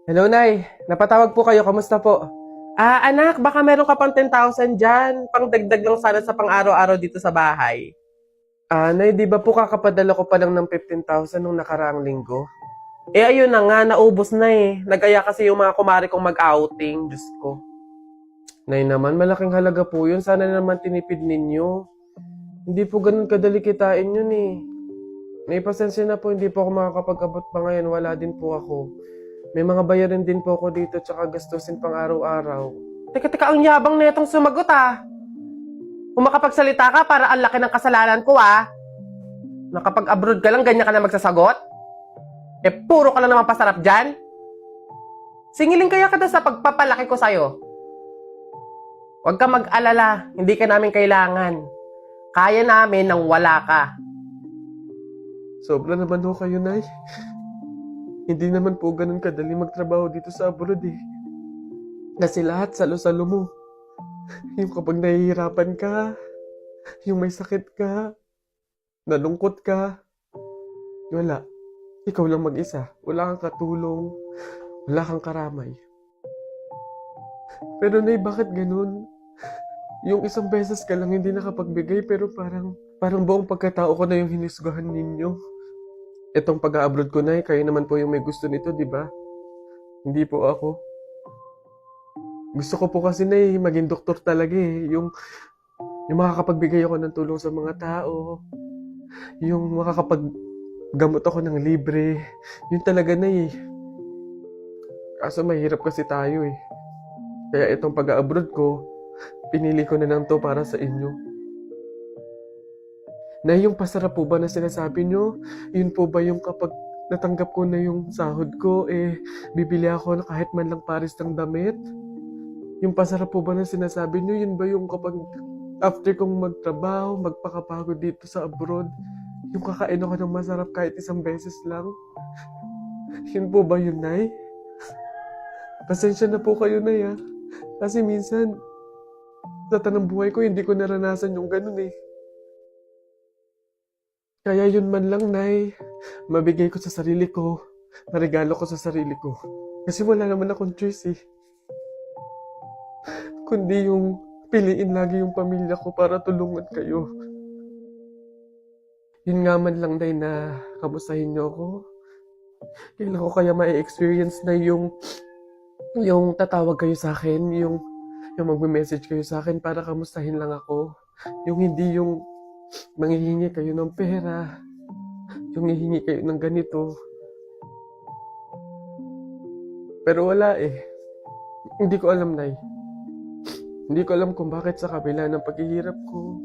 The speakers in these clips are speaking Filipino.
Hello, Nay. Napatawag po kayo. Kamusta po? Anak, baka meron ka pang 10,000 dyan. Pangdagdag lang sana sa pang-araw-araw dito sa bahay. Nay, di ba po kakapadala ko pa lang ng 15,000 nung nakaraang linggo? Ayun na nga, naubos na eh. Nagaya kasi yung mga kumari kong mag-outing. Diyos ko. Nay naman, malaking halaga po yun. Sana naman tinipid ninyo. Hindi po ganun kadali kitain yun eh. May pasensya na po, hindi po ako makakapag-abot pa ngayon. Wala din po ako. May mga bayarin din po ako dito tsaka gastusin pang araw-araw. Teka, ang yabang na itong sumagot Kung makapagsalita ka, para ang laki ng kasalanan ko Nakapag-abroad ka lang, ganyan ka na magsasagot? Puro ka lang naman pasarap dyan? Singilin kaya kita sa pagpapalaki ko sa'yo. Huwag ka mag-alala, hindi ka namin kailangan. Kaya namin nang wala ka. Sobra naman ho kayo, Nay. Hindi naman po ganun kadali magtrabaho dito sa abroad eh. Kasi lahat salo-salo mo. Yung kapag nahihirapan ka, yung may sakit ka, nalungkot ka, wala. Ikaw lang mag-isa. Wala kang katulong, wala kang karamay. Pero Nay, bakit ganun? Yung isang beses ka lang hindi nakapagbigay pero parang buong pagkatao ko na yung hinisgahan ninyo. Itong pag-a-abroad ko, Nay, kayo naman po yung may gusto nito, di ba? Hindi po ako. Gusto ko po kasi, Nay, maging doktor talaga eh. Yung makakapagbigay ako ng tulong sa mga tao. Yung makakapaggamot ako ng libre. Yun talaga, Nay. Kaso mahirap kasi tayo eh. Kaya itong pag-a-abroad ko, pinili ko na lang to para sa inyo. Na yung pasarap po ba na sinasabi nyo, yun po ba yung kapag natanggap ko na yung sahod ko, bibili ako na kahit man lang pares ng damit? Yung pasarap po ba na sinasabi nyo, yun ba yung kapag after kong magtrabaho, magpakapagod dito sa abroad, yung kakain ako ng masarap kahit isang beses lang? Yun po ba yun, Nay? Pasensya na po kayo, Nay, Kasi minsan, sa tanang buhay ko, hindi ko naranasan yung ganun eh. Kaya yun man lang, Nay, mabigay ko sa sarili ko, maregalo ko sa sarili ko. Kasi wala naman akong choice eh. Kundi yung piliin lagi yung pamilya ko para tulungan kayo. Yun nga man lang, Nay, na kamustahin niyo ako. Kailan ko kaya ma-experience na yung tatawag kayo sa akin, yung magme-message kayo sa akin para kamustahin lang ako. Yung hindi yung manghihingi kayo ng pera, yung hihingi kayo ng ganito. Pero wala eh. Hindi ko alam, Nay. Hindi ko alam kung bakit sa kabila ng paghihirap ko,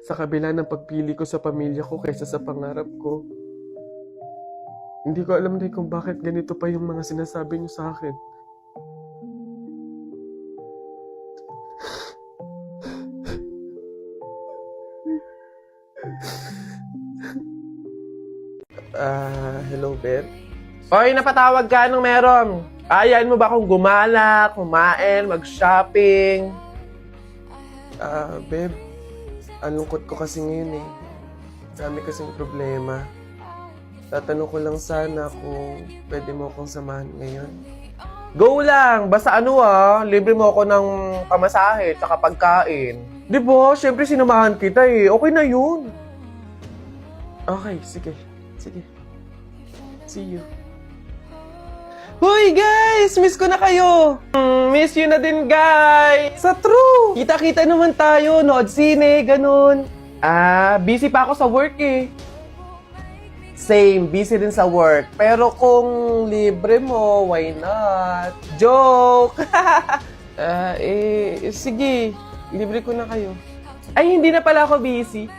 sa kabila ng pagpili ko sa pamilya ko kaysa sa pangarap ko, hindi ko alam, Nay, kung bakit ganito pa yung mga sinasabi niyo sa akin. Hello, Beth? Oy, napatawag ka. Anong meron? Ayain mo ba akong gumala, kumain, mag-shopping? Babe, ang lungkot ko kasi ngayon eh. Dami kasing problema. Tatanong ko lang sana kung pwede mo akong samahan ngayon. Go lang! Basta libre mo ako ng pamasahe at pagkain. Di ba? Siyempre sinamahan kita eh. Okay na yun. Okay, sige. Sige. See you. Hoy guys! Miss ko na kayo! Miss you na din, guys! Sa true! Kita-kita naman tayo, nood sine, ganun. Busy pa ako sa work eh. Same, busy din sa work. Pero kung libre mo, why not? Joke! Sige. Libre ko na kayo. Ay, hindi na pala ako busy.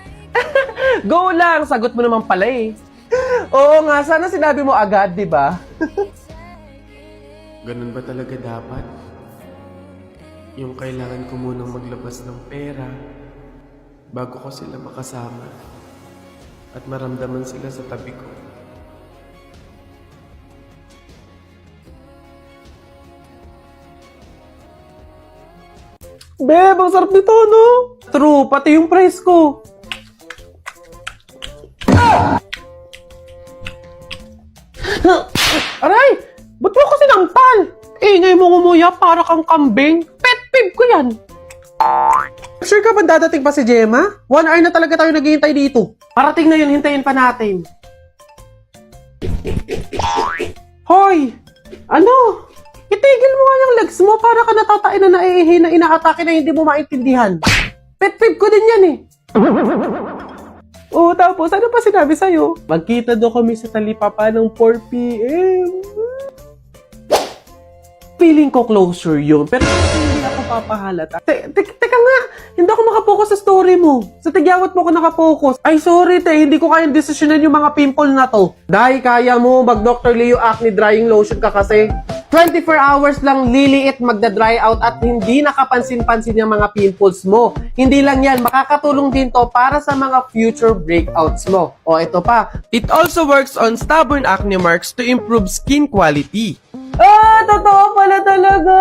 Go lang! Sagot mo naman pala eh. Oo nga, sana sinabi mo agad, di ba? Ganun ba talaga dapat? Yung kailangan ko munang maglabas ng pera bago ko sila makasama at maramdaman sila sa tabi ko. Beb, ang sarap nito, no? True, pati yung price ko. Aray! Ba't mo ako sinampal? Ingay mo ngumuya para kang kambing. Pet peeve ko yan. Sure ka ba dadating pa si Gemma? 1 hour na talaga tayo naghihintay dito. Parating na yun, hintayin pa natin. Hoy! Ano? Itigil mo nga yung legs mo para ka natatain na naiihi na inaatake na hindi mo maintindihan. Pet peeve ko din yan eh. Oo, tapos ano pa sinabi sa'yo? Magkita daw kami sa Talipapa ng 4 p.m. Feeling ko closure yun, pero hindi ako papahalata. Teka nga, hindi ako makapokus sa story mo. Sa tigyawat mo ko nakapokus. Ay, sorry hindi ko kayang desisyonan yung mga pimple na to. Dahil kaya mo mag-Dr. Leo Acne Drying Lotion ka kasi 24 hours lang liliit magda-dry out at hindi nakapansin-pansin yung mga pimples mo. Hindi lang yan, makakatulong din to para sa mga future breakouts mo. O ito pa, It also works on stubborn acne marks to improve skin quality. totoo pala talaga.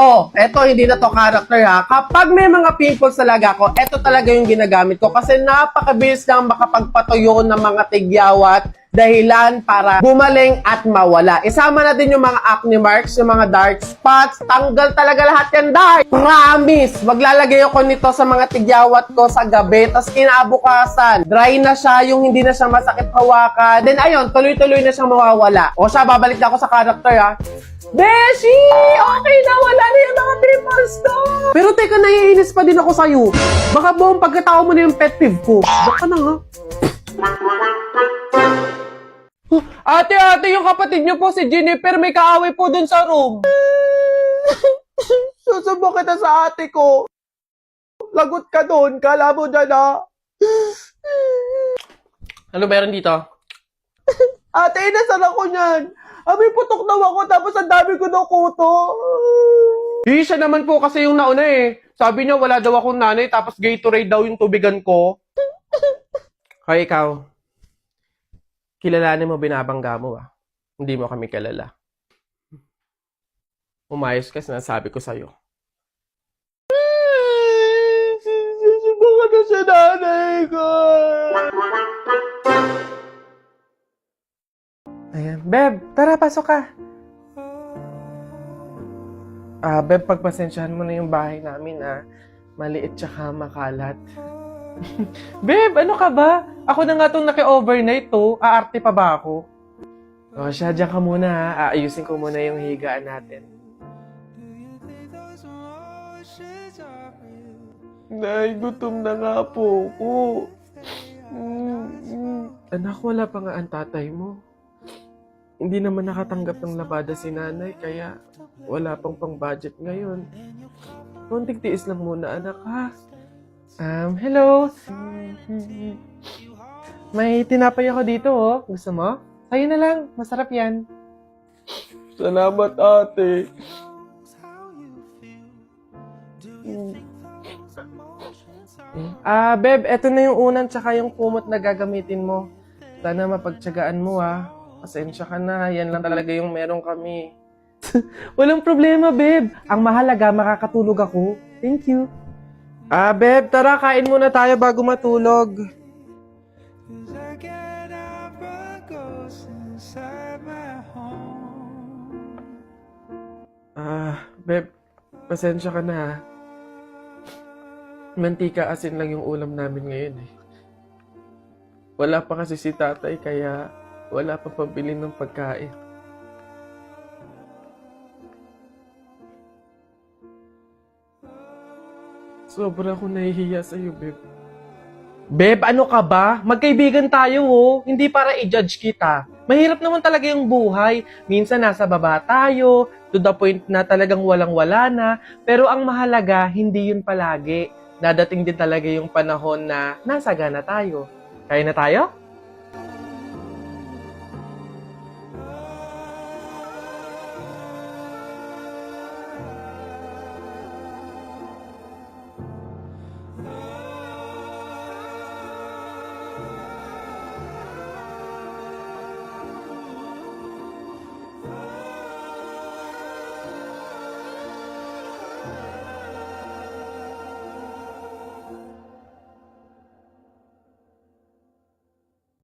Oh, eto hindi na to character ha. Kapag may mga pimples talaga ako, eto talaga yung ginagamit ko kasi napakabilis lang makapagpatuyo ng mga tigyawat dahilan para gumaling at mawala. Isama na din yung mga acne marks, yung mga dark spots. Tanggal talaga lahat yan, dahil promise, maglalagay ako nito sa mga tigyawat ko sa gabi, tapos kinabukasan, dry na siya, yung hindi na siya masakit hawakan. Then ayun, tuloy-tuloy na siyang mawawala. O siya, babalik na ako sa character ha. Beshi! Okay na, wala na yung mga pimples ko! Pero teka, naiinis pa din ako sa'yo. Baka buong pagkatao mo na yung pet peeve ko. Baka na nga. Ate, yung kapatid niyo po si Jennifer, may kaaway po dun sa room. Susubo kita sa ate ko. Lagot ka dun, kala mo dyan ha. Ano meron dito? Ate, inasan ako niyan. May putok daw ako, tapos ang dami ko daw kuto. Siya naman po kasi yung nauna eh. Sabi niya wala daw akong nanay, tapos Gatorade daw yung tubigan ko. Kaya ikaw, kilalanin mo binabangga mo ah. Hindi mo kami kilala. Umayos ka, sinasabi ko sa'yo. Susubukan na sa nanay ko. Ayan. Beb, tara, pasok ka. Beb, pagpasensyahan mo na yung bahay namin ah. Maliit tsaka makalat. Beb, ano ka ba? Ako na nga itong naki-overnight to. Aarte pa ba ako? O siya, dyan ka muna ha. Aayusin ko muna yung higaan natin. Nay, gutom na nga po ako. Anak, wala pa nga ang tatay mo. Hindi naman nakatanggap ng labada si nanay, kaya wala pang pang-budget ngayon. Konting tiis lang muna, anak, ha? Hello? May tinapay ako dito, oh. Gusto mo? Sa'yo na lang. Masarap yan. Salamat, ate. Beb, eto na yung unan tsaka yung kumot na gagamitin mo. Sana mapagtsagaan mo, ha. Pasensya ka na. Yan lang talaga yung meron kami. Walang problema, Beb. Ang mahalaga, makakatulog ako. Thank you. Beb, tara, kain muna tayo bago matulog. Beb, pasensya ka na ha. Mantika asin lang yung ulam namin ngayon eh. Wala pa kasi si tatay kaya wala pa pambili ng pagkain. Sobra akong nahihiya sa'yo, Beb. Beb, ano ka ba? Magkaibigan tayo, oh. Hindi para i-judge kita. Mahirap naman talaga yung buhay. Minsan nasa baba tayo, to the point na talagang walang-wala na. Pero ang mahalaga, hindi yun palagi. Dadating din talaga yung panahon na nasagana tayo. Kaya na tayo?